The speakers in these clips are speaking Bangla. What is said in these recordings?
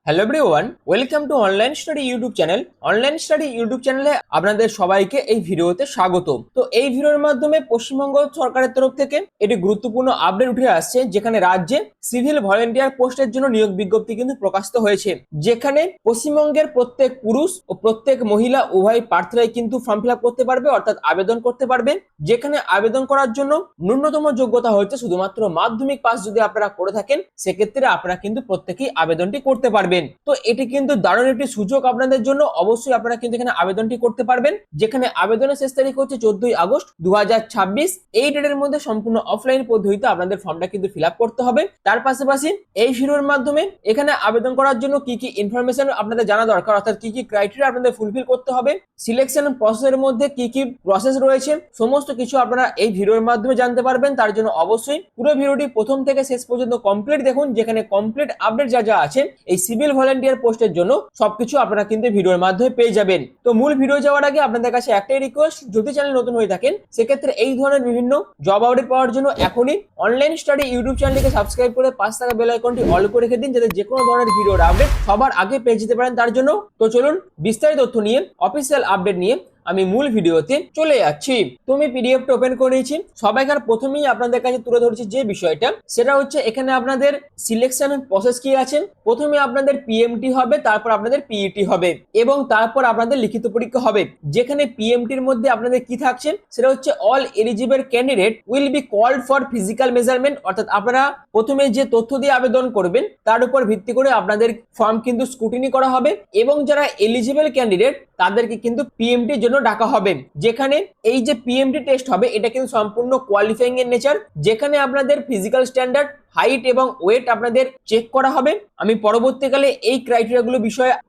Hello everyone, welcome to online study YouTube channel. Online study YouTube চ্যানেলে আপনাদের সবাইকে এই ভিডিওতে স্বাগত। তো এই ভিডিওর মাধ্যমে পশ্চিমবঙ্গ সরকারের তরফ থেকে একটি গুরুত্বপূর্ণ আপডেট উঠে আসছে, যেখানে রাজ্যে সিভিল ভলেন্টিয়ার পোস্টের জন্য নিয়োগ বিজ্ঞপ্তি কিন্তু প্রকাশিত হয়েছে, যেখানে পশ্চিমবঙ্গের প্রত্যেক পুরুষ ও প্রত্যেক মহিলা উভয় প্রার্থীরাই কিন্তু ফর্ম ফিল আপ করতে পারবে, অর্থাৎ আবেদন করতে পারবে। যেখানে আবেদন করার জন্য ন্যূনতম যোগ্যতা হচ্ছে শুধুমাত্র মাধ্যমিক পাস যদি আপনারা করে থাকেন, সেক্ষেত্রে আপনারা কিন্তু প্রত্যেকেই আবেদনটি করতে পারবেন। তো এটি কিন্তু দারুণ একটি সুযোগ আপনাদের জন্য। অবশ্যই আপনারা কিন্তু এখানে আবেদনটি করতে পারবেন, যেখানে আবেদনের শেষ তারিখ হচ্ছে 14 আগস্ট 2026। এই ডেটের মধ্যে সম্পূর্ণ অফলাইন পদ্ধতিতে আপনাদের ফর্মটা কিন্তু ফিল আপ করতে হবে। তার পাশাপাশি এই ভিডিওর মাধ্যমে এখানে আবেদন করার জন্য কি কি ইনফরমেশন আপনাদের জানা দরকার, অর্থাৎ কি কি ক্রাইটেরিয়া আপনাদের ফুলফিল করতে হবে, সিলেকশন প্রসেসের মধ্যে কি কি প্রসেস রয়েছে, সমস্ত কিছু আপনারা এই ভিডিওর মাধ্যমে জানতে পারবেন। তার জন্য অবশ্যই পুরো ভিডিওটি প্রথম থেকে শেষ পর্যন্ত কমপ্লিট দেখুন, যেখানে কমপ্লিট আপডেট যা যা আছে এই সিভিল ভলেন্টিয়ার পোস্টের জন্য সবকিছু আপনারা কিন্তু ভিডিওর মাধ্যমে পেয়ে যাবেন। তো মূল ভিডিও যাওয়ার আগে আপনাদের কাছে একটাই রিকোয়েস্ট, যদি চ্যানেল নতুন হয়ে থাকেন সেক্ষেত্রে এই ধরনের বিভিন্ন জব আপডেট পাওয়ার জন্য এখনই অনলাইন স্টাডি ইউটিউব চ্যানেলটিকে সাবস্ক্রাইব করে পাশে থাকা বেল আইকনটি অল করে রেখে দিন, যাতে যে কোনো ধরনের ভিডিওর আপডেট সবার আগে পেয়ে যেতে পারেন তার জন্য। তো চলুন বিস্তারিত তথ্য নিয়ে, অফিসিয়াল আপডেট নিয়ে আমি মূল ভিডিওতে চলে যাচ্ছি। তুমি পিডিএফটা ওপেন করে নিয়েছি। সবাইকার প্রথমেই আপনাদের কাছে তুলে ধরছি যে বিষয়টা, সেটা হচ্ছে এখানে আপনাদের সিলেকশন প্রসেস কি আছে। প্রথমে আপনাদের পিএমটি হবে, তারপর আপনাদের পিইটি হবে এবং তারপর আপনাদের লিখিত পরীক্ষা হবে। যেখানে পিএমটির মধ্যে আপনাদের কি থাকছে, সেটা হচ্ছে all eligible candidate will be called for physical measurement, অর্থাৎ আপনারা প্রথমে যে তথ্য দিয়ে আবেদন করবেন তার উপর ভিত্তি করে আপনাদের ফর্ম কিন্তু স্ক্রুটিনি করা হবে এবং যারা এলিজিবল ক্যান্ডিডেট তাদেরকে কিন্তু পিএমটির জন্য ডাকা হবে। যেখানে এই যে পিএমটি টেস্ট হবে এটা কিন্তু সম্পূর্ণ কোয়ালিফাইং এর নেচার, যেখানে আপনাদের ফিজিক্যাল স্ট্যান্ডার্ড, হাইট এবং ওয়েট আপনাদের চেক করা হবে। আমি পরবর্তীকালে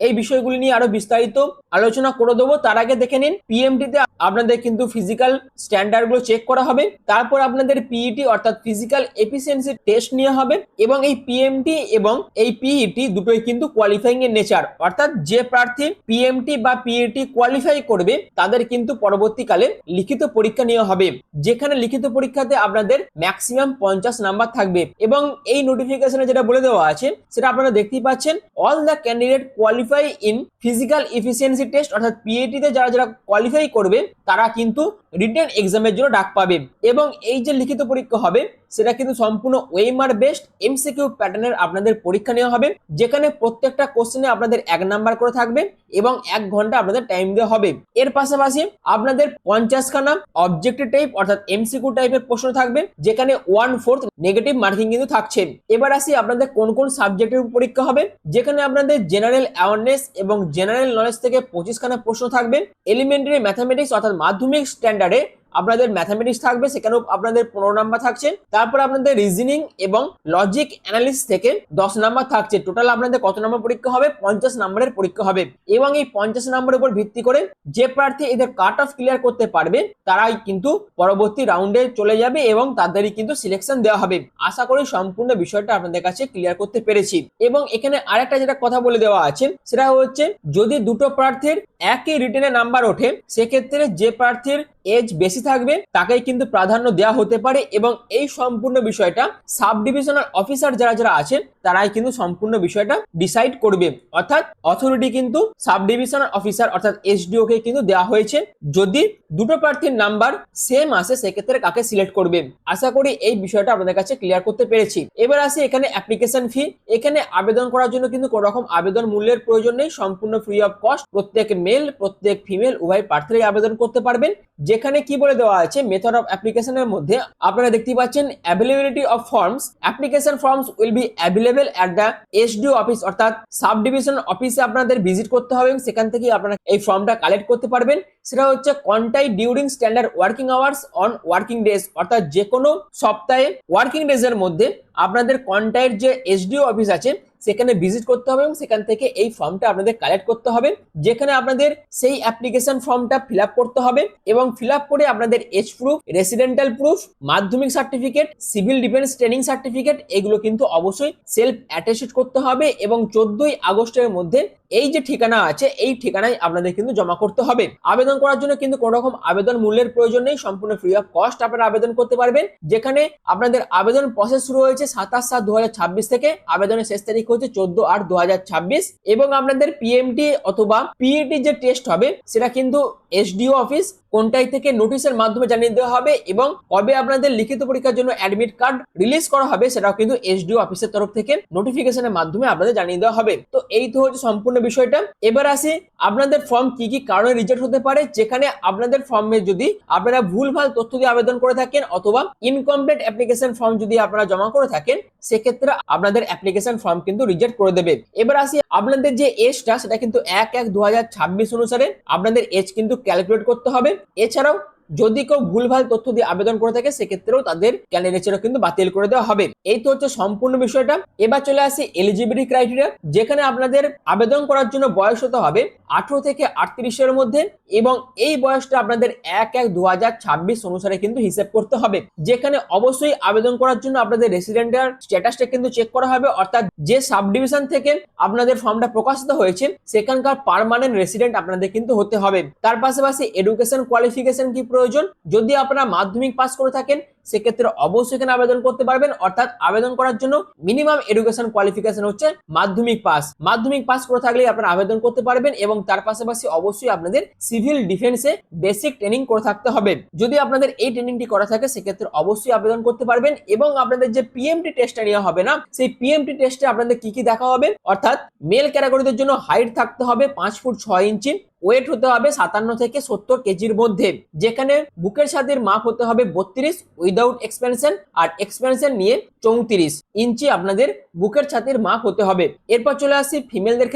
এই বিষয়গুলি নিয়ে আরো বিস্তারিত আলোচনা করে দেবো। তার আগে দেখে নিন, পিএমটিতে আপনাদের কিন্তু ফিজিক্যাল স্ট্যান্ডার্ড গুলো চেক করা হবে, তারপর আপনাদের পিইটি অর্থাৎ ফিজিক্যাল এফিসিয়েন্সি টেস্ট নেওয়া হবে এবং এই পিএমটি এবং এই পিইটি দুটোই কিন্তু কোয়ালিফাইং এর নেচার, অর্থাৎ যে প্রার্থী পিএমটি বা পিইটি কোয়ালিফাই করবে তাদের কিন্তু পরবর্তীকালে লিখিত পরীক্ষা নেওয়া হবে, যেখানে লিখিত পরীক্ষাতে আপনাদের ম্যাক্সিমাম 50 নাম্বার থাকবে। এবং এই নোটিফিকেশনে যেটা বলে দেওয়া আছে সেটা আপনারা দেখতেই পাচ্ছেন, all the candidate qualify in physical efficiency test, অর্থাৎ পিএটি তে যারা যারা কোয়ালিফাই করবে তারা কিন্তু রিটেন এক্সামের জন্য ডাক পাবে। এবং এই যে লিখিত পরীক্ষা হবে সেটা কিন্তু সম্পূর্ণ ওএমআর বেসড এমসিকিউ প্যাটার্নের আপনাদের পরীক্ষা নেওয়া হবে, যেখানে প্রত্যেকটা কোশ্চেনে আপনাদের 1 নাম্বার করে থাকবে এবং 1 ঘন্টা আপনাদের টাইম দেওয়া হবে। এর পাশাপাশি আপনাদের 50 খানা অবজেক্টিভ টাইপ অর্থাৎ এমসিকিউ টাইপের প্রশ্ন থাকবে, যেখানে 1/4 নেগেটিভ মার্কিং কিন্তু থাকছে। এবার আসি আপনাদের কোন কোন সাবজেক্টের পরীক্ষা হবে, যেখানে আপনাদের জেনারেল অ্যাওয়ারনেস এবং জেনারেল নলেজ থেকে 25 খানা প্রশ্ন থাকবে। এলিমেন্টারি ম্যাথামেটিক্স অর্থাৎ মাধ্যমিক স্ট্যান্ডার্ডে আপনাদের ম্যাথামেটিক্স থাকবে, সেখানেও আপনাদের 15 নাম্বার থাকছে। তারপর আপনাদের রিজনিং এবং লজিক অ্যানালিসিস থেকে 10 নাম্বার থাকছে। টোটাল আপনাদের কত নাম্বার পরীক্ষা হবে? 50 নাম্বারের পরীক্ষা হবে। এবং এই 50 নাম্বারের উপর ভিত্তি করে যে প্রার্থী এদের কাট অফ ক্লিয়ার করতে পারবে তারাই কিন্তু পরবর্তী রাউন্ডে চলে যাবে এবং তাদেরই কিন্তু সিলেকশন দেওয়া হবে। আশা করি সম্পূর্ণ বিষয়টা আপনাদের কাছে ক্লিয়ার করতে পেরেছি। এবং এখানে আরেকটা যেটা কথা বলে দেওয়া আছে সেটা হচ্ছে, যদি দুটো প্রার্থীর একই রিটেনে নাম্বার ওঠে সেক্ষেত্রে যে প্রার্থীর এজ বেশি থাকবে তাকেই কিন্তু প্রাধান্য দেওয়া হতে পারে। এবং এই সম্পূর্ণ বিষয়টা সাব ডিভিশনাল অফিসার যারা যারা আছেন তারাই কিন্তু সম্পূর্ণ বিষয়টা ডিসাইড করবে, অর্থাৎ অথরিটি কিন্তু সাব ডিভিশনাল অফিসার অর্থাৎ এসডিও কে কিন্তু দেওয়া হয়েছে। যদি দুটো প্রার্থীর নাম্বার সেম আসে সেক্ষেত্রে কাকে সিলেক্ট করবে। আশা করি এই বিষয়টা আপনাদের কাছে ক্লিয়ার করতে পেরেছি। এবার আসি এখানে অ্যাপ্লিকেশন ফি। এখানে আবেদন করার জন্য কিন্তু কোনো রকম আবেদন মূল্যের প্রয়োজন নেই, সম্পূর্ণ ফ্রি অফ কস্ট। প্রত্যেক মেল প্রত্যেক ফিমেল উভয় প্রার্থীরাই আবেদন করতে পারবেন। যেখানে কি বলে দেওয়া আছে, মেথড অফ অ্যাপ্লিকেশনের মধ্যে আপনারা দেখতে পাচ্ছেন availability of forms, application forms will be available at the SDO office, অর্থাৎ সাব ডিভিশন অফিসে আপনাদের ভিজিট করতে হবে এবং সেখান থেকে আপনারা এই ফর্মটা কালেক্ট করতে পারবেন। সেটা হচ্ছে contact during standard working hours on working days, অর্থাৎ যে কোনো সপ্তাহে ওয়ার্কিং ডেজ এর মধ্যে আপনাদের কন্টাক্ট যে এসডিও অফিস আছে সেখানে ভিজিট করতে হবে এবং সেখান থেকে এই ফর্মটা আপনাদের কালেক্ট করতে হবে, যেখানে আপনাদের সেই অ্যাপ্লিকেশন ফর্মটা ফিল আপ করতে হবে এবং ফিল আপ করে আপনাদের এজ প্রুফ, রেসিডেন্টাল প্রুফ, মাধ্যমিক certificate, civil defence training certificate এগুলো কিন্তু অবশ্যই সেলফ অ্যাটেস্টেড করতে হবে এবং 14 আগস্টের মধ্যে এই যে ঠিকানা আছে এই ঠিকানায় আপনাদের কিন্তু জমা করতে হবে। আবেদন করার জন্য কিন্তু কোনো রকম আবেদন মূল্যের প্রয়োজন নেই, সম্পূর্ণ ফ্রি অফ কস্ট আপনারা আবেদন করতে পারবেন। যেখানে আপনাদের আবেদন প্রসেস শুরু হয়েছে 27/7/2026 থেকে, আবেদনের শেষ তারিখ তারিখ হচ্ছে 14/8/2026 এবং আপনাদের পিএমটি অথবা পিইটি যে টেস্ট হবে সেটা কিন্তু এসডিও অফিস কোনটাই থেকে নোটিশের মাধ্যমে জানিয়ে দেওয়া হবে এবং কবে আপনাদের লিখিত পরীক্ষার জন্য অ্যাডমিট কার্ড রিলিজ করা হবে সেটাও কিন্তু এসডিও অফিসের তরফ থেকে নোটিফিকেশনের মাধ্যমে আপনাদের জানিয়ে দেওয়া হবে। তো এই তো হচ্ছে সম্পূর্ণ বিষয়টা। এবার আসি আপনাদের ফর্ম কি কি কারণে রিজেক্ট হতে পারে, যেখানে আপনাদের ফর্মে যদি আপনারা ভুলভাল তথ্য দিয়ে আবেদন করে থাকেন অথবা ইনকমপ্লিট অ্যাপ্লিকেশন ফর্ম যদি আপনারা জমা করে থাকেন সেক্ষেত্রে আপনাদের অ্যাপ্লিকেশন ফর্ম কিন্তু রিজেক্ট করে দেবে। এবার আসি আপনাদের যে এজটা সেটা কিন্তু 1/1/2026 অনুসারে আপনাদের এজ কিন্তু ক্যালকুলেট করতে হবে। এছাড়াও যদি কেউ ভুলভাল তথ্য দিয়ে আবেদন করে থাকে সেক্ষেত্রেও তাদের ক্যান্ডিডেটসেরও কিন্তু বাতিল করে দেওয়া হবে। এই তো হচ্ছে সম্পূর্ণ বিষয়টা। এবার চলে আসি এলিজিবিলিটি ক্রাইটেরিয়া, যেখানে আপনাদের আবেদন করার জন্য বয়স হতে হবে 18 থেকে 38 মধ্যে এবং এই বয়সটা আপনাদের 1/1/2026 অনুসারে কিন্তু হিসেব করতে হবে। যেখানে অবশ্যই আবেদন করার জন্য আপনাদের রেসিডেন্টের স্ট্যাটাসটা কিন্তু চেক করা হবে, অর্থাৎ যে সাব ডিভিশন থেকে আপনাদের ফর্মটা প্রকাশিত হয়েছে সেখানকার পার্মানেন্ট রেসিডেন্ট আপনাদের কিন্তু হতে হবে। তার পাশাপাশি এডুকেশন কোয়ালিফিকেশন কি প্রয়োজন, যদি আপনারা মাধ্যমিক পাস করে থাকেন সেক্ষেত্রে অবশ্যই এখানে আবেদন করতে পারবেন, অর্থাৎ আবেদন করার জন্য মিনিমাম এডুকেশন কোয়ালিফিকেশন হচ্ছে মাধ্যমিক পাস করে থাকলে আপনারা আবেদন করতে পারবেন এবং তার পাশাপাশি অবশ্যই আপনাদের সিভিল ডিফেন্সে বেসিক ট্রেনিং করে থাকতে হবে। যদি আপনাদের এই ট্রেনিংটি করা থাকে সেক্ষেত্রে অবশ্যই আবেদন করতে পারবেন এবং আপনাদের যে পিএমটি টেস্টটা নেওয়া হবে না, সেই পিএমটি টেস্টে আপনাদের কি কি দেখা হবে, অর্থাৎ মেল ক্যাটাগরিদের জন্য হাইট থাকতে হবে 5 ফুট 6 ইঞ্চি, ওয়েট হতে হবে 57 থেকে 70 কেজির মধ্যে, যেখানে বুকের ছাতির মাপ হতে হবে 32 উইদাউট এক্সপেনশন আর এক্সপেনশন নিয়ে 34 ইঞ্চি আপনাদের বুকের ছাতির মাপ হতে হবে। এরপর চলে আসি ফিমেলদের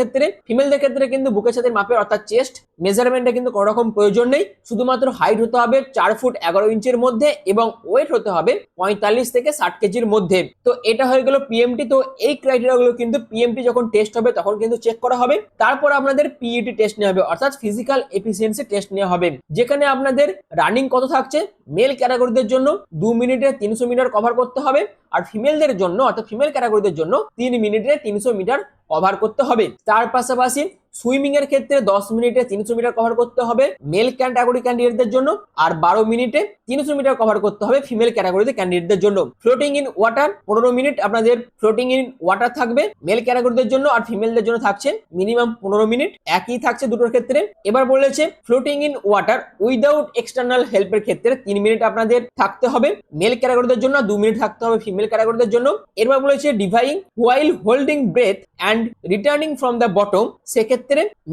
ক্ষেত্রে কিন্তু বুকের ছাতির মাপের অর্থাৎ চেস্ট মেজারমেন্টে কিন্তু কোনো রকম প্রয়োজন নেই, শুধুমাত্র হাইট হতে হবে 4 ফুট 11 ইঞ্চির মধ্যে এবং ওয়েট হতে হবে 45 থেকে 60 কেজির মধ্যে। তো এটা হয়ে গেল পিএমটি। তো এই ক্রাইটেরিয়াগুলো কিন্তু পিএমটি যখন টেস্ট হবে তখন কিন্তু চেক করা হবে। তারপর আপনাদের পিইটি টেস্ট নেওয়া হবে, অর্থাৎ ফিজিক্যাল এফিসিয়েন্সি টেস্ট নেওয়া হবে, যেখানে আপনাদের রানিং কত থাকছে, মেল ক্যাটাগরিদের জন্য 2 মিনিটে 300 মিটার কভার করতে হবে আর ফিমেলদের জন্য অর্থাৎ ফিমেল ক্যাটাগরিদের জন্য 3 মিনিটে 300 মিটার কভার করতে হবে। তার পাশাপাশি সুইমিং এর ক্ষেত্রে 10 মিনিটে 300 মিটার কভার করতে হবে মেল ক্যাটাগরি ক্যান্ডিডেটদের জন্য আর 12 মিনিটে 300 মিটার কভার করতে হবে ফিমেল ক্যাটাগরিতে ক্যান্ডিডেটদের জন্য। ফ্লোটিং ইন ওয়াটার 15 মিনিট আপনাদের ফ্লোটিং ইন ওয়াটার থাকবে মেল ক্যাটাগরিদের জন্য আর ফিমেলদের জন্য থাকছে মিনিমাম 15 মিনিট, একই থাকছে দুটোর ক্ষেত্রে। এবার বলেছে floating in water without external হেল্পের ক্ষেত্রে 3 মিনিট আপনাদের থাকতে হবে মেল ক্যাটাগরিদের জন্য, 2 মিনিট থাকতে হবে ফিমেল ক্যাটাগরিদের জন্য। এরপর বলেছে diving while holding breath and returning from the bottom, সেক্ষেত্রে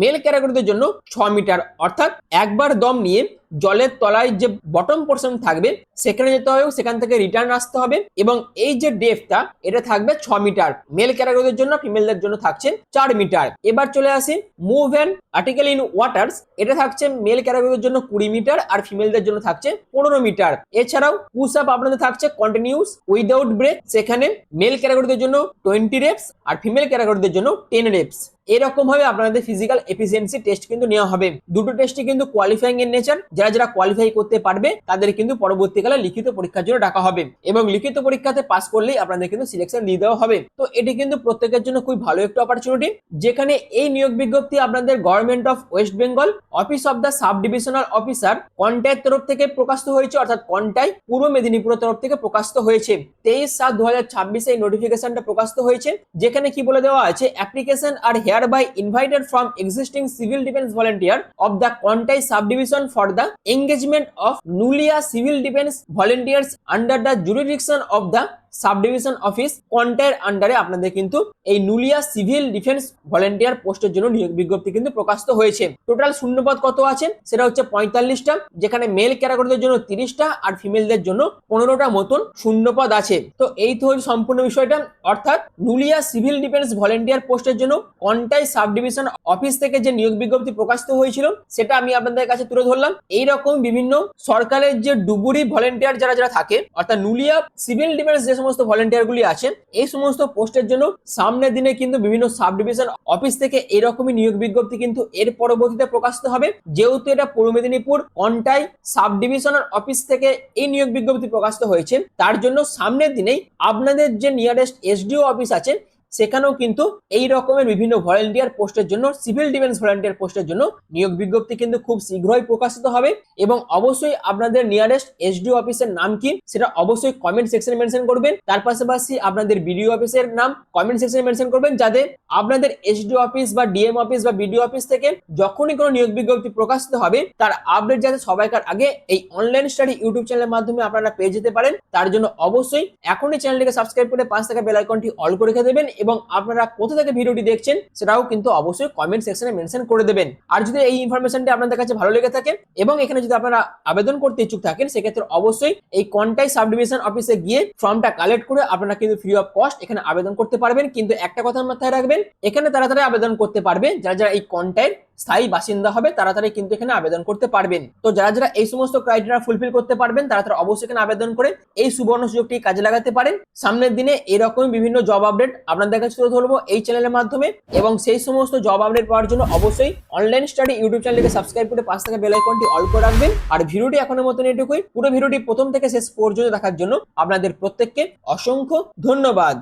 মেল ক্যাটাগরিদের জন্য 6 মিটার, অর্থাৎ একবার দম নিয়ে জলের তলায় যে বটম পোর্শন থাকবে সেখানে যেতে হবে, সেখান থেকে রিটার্ন আসতে হবে এবং এই যে ডেপথটা এটা থাকবে 6 মিটার মেল ক্যাটাগরিদের জন্য, ফিমেলদের জন্য থাকছে 4 মিটার। এবার চলে আসি move and article in waters, এটা থাকছে মেল ক্যাটাগরিদের জন্য 20 মিটার আর ফিমেলদের জন্য থাকছে 15 মিটার। এছাড়াও পুশ আপ আপনাদের থাকছে কন্টিনিউস উইদাউট ব্রেক, সেখানে মেল ক্যাটাগরিদের জন্য 20 রেপস আর ফিমেল ক্যাটাগরিদের জন্য 10 রেপস। এরকম ভাবে আপনাদের ফিজিক্যাল এফিসিয়েন্সি টেস্ট কিন্তু নেওয়া হবে। দুটো টেস্টই কিন্তু কোয়ালিফাইং এর নেচার, যারা কোয়ালিফাই করতে পারবে তাদের কিন্তু পরবর্তীকালে লিখিত পরীক্ষার জন্য ডাকা হবে এবং লিখিত পরীক্ষাতে পাস করলেই আপনাদের কিন্তু সিলেকশন দিয়ে দেওয়া হবে। তো এটি কিন্তু প্রত্যেকের জন্য খুব ভালো একটা অপরচুনিটি, যেখানে এই নিয়োগ বিজ্ঞপ্তি আপনাদের government of West Bengal office of the sub divisional officer কন্টাইয়ের তরফ থেকে প্রকাশিত হয়েছে, অর্থাৎ কন্টাই পূর্ব মেদিনীপুরের তরফ থেকে প্রকাশিত হয়েছে। 23/7/2026 এই নোটিফিকেশনটা প্রকাশিত হয়েছে, যেখানে কি বলে দেওয়া আছে, অ্যাপ্লিকেশন আর hereby invited from existing civil defense volunteer of the Kontai subdivision for the engagement of Nulia civil defense volunteers under the jurisdiction of the subdivision office কন্টাইয়ের আন্ডারে আপনাদের কিন্তু এই নুলিয়া সিভিল ডিফেন্স ভলেন্টিয়ার পোস্টের জন্য নিয়োগ বিজ্ঞপ্তি কিন্তু প্রকাশিত হয়েছে। টোটাল শূন্যপদ কত আছে সেটা হচ্ছে 45টা, যেখানে মেল ক্যাটাগরিদের জন্য 30টা আর ফিমেলদের জন্য 15টা মতন শূন্যপদ আছে। তো এই তো হচ্ছে সম্পূর্ণ বিষয়টা, অর্থাৎ নুলিয়া সিভিল ডিফেন্স ভলেন্টিয়ার পোস্টের জন্য কন্টাই সাবডিভিশন অফিস থেকে যে নিয়োগ বিজ্ঞপ্তি প্রকাশিত হয়েছিল সেটা আমি আপনাদের কাছে তুলে ধরলাম। এইরকম বিভিন্ন সরকারের যে ডুবুরি ভলেন্টিয়ার যারা থাকে, অর্থাৎ নুলিয়া সিভিল ডিফেন্স যে সমস্ত ভলেন্টিয়ার গুলি আছেন এই সমস্ত পোস্টের জন্য সামনের দিনে কিন্তু বিভিন্ন সাব ডিভিশন অফিস থেকে এরকমই নিয়োগ বিজ্ঞপ্তি কিন্তু এর পরবর্তীতে প্রকাশিত হবে। যেহেতু এটা পূর্ব Medinipur Contai sub divisional office থেকে এই নিয়োগ বিজ্ঞপ্তি প্রকাশিত হয়েছে, তার জন্য সামনের দিনেই আপনাদের যে নিয়ারেস্ট এসডিও অফিস আছে সেখানেও কিন্তু এই রকমের বিভিন্ন ভলেন্টিয়ার পোস্টের জন্য, সিভিল ডিফেন্স ভলেন্টিয়ার পোস্টের জন্য নিয়োগ বিজ্ঞপ্তি কিন্তু খুব শীঘ্রই প্রকাশিত হবে। এবং অবশ্যই আপনাদের নিয়ারেস্ট এসডিও অফিসের নাম কি সেটা অবশ্যই কমেন্ট সেকশনে মেনশন করবেন। তার পাশাপাশি আপনাদের বিডিও অফিসের নাম কমেন্ট সেকশনে মেনশন করবেন, যাতে আপনাদের এসডিও অফিস বা ডিএম অফিস বা বিডিও অফিস থেকে যখনই কোনো নিয়োগ বিজ্ঞপ্তি প্রকাশিত হবে তার আপডেট যাতে সবাইকার আগে এই অনলাইন স্টাডি ইউটিউব চ্যানেলের মাধ্যমে আপনারা পেয়ে যেতে পারেন। তার জন্য অবশ্যই এখনই চ্যানেলটিকে সাবস্ক্রাইব করে পাশে থাকা বেল আইকনটি অল করে রেখে দেবেন এবং আপনারা কোথা থেকে ভিডিওটি দেখছেন সেটাও কিন্তু অবশ্যই কমেন্ট সেকশনে মেনশন করে দেবেন। আর যদি এই ইনফরমেশনটি আপনাদের কাছে ভালো লেগে থাকে এবং এখানে যদি আপনারা আবেদন করতে ইচ্ছুক থাকেন, সেক্ষেত্রে অবশ্যই এই কন্টাই সাব ডিভিশন অফিসে গিয়ে ফর্মটা কালেক্ট করে আপনারা কিন্তু ফ্রি অফ কস্ট এখানে আবেদন করতে পারবেন। কিন্তু একটা কথা মাথায় রাখবেন, এখানে তাড়াতাড়ি আবেদন করতে পারবে যারা যারা এই কন্টাইয়ের স্থায়ী বাসিন্দা হবে, তাড়াতাড়ি কিন্তু এখানে আবেদন করতে পারবেন। তো যারা যারা এই সমস্ত ক্রাইটেরিয়া ফুলফিল করতে পারবেন তারা তারা অবশ্যই এখানে আবেদন করে এই সুবর্ণ সুযোগটি কাজে লাগাতে পারেন। সামনের দিনে এরকম বিভিন্ন জব আপডেট আপনাদের কাছে তুলে ধরবো এই চ্যানেলের মাধ্যমে, এবং সেই সমস্ত জব আপডেট পাওয়ার জন্য অবশ্যই অনলাইন স্টাডি ইউটিউব চ্যানেলকে সাবস্ক্রাইব করে পাশে থাকা বেল আইকনটি অল করে রাখবেন। আর ভিডিওটি এখনের মতন এটুকুই। পুরো ভিডিওটি প্রথম থেকে শেষ পর্যন্ত দেখার জন্য আপনাদের প্রত্যেককে অসংখ্য ধন্যবাদ।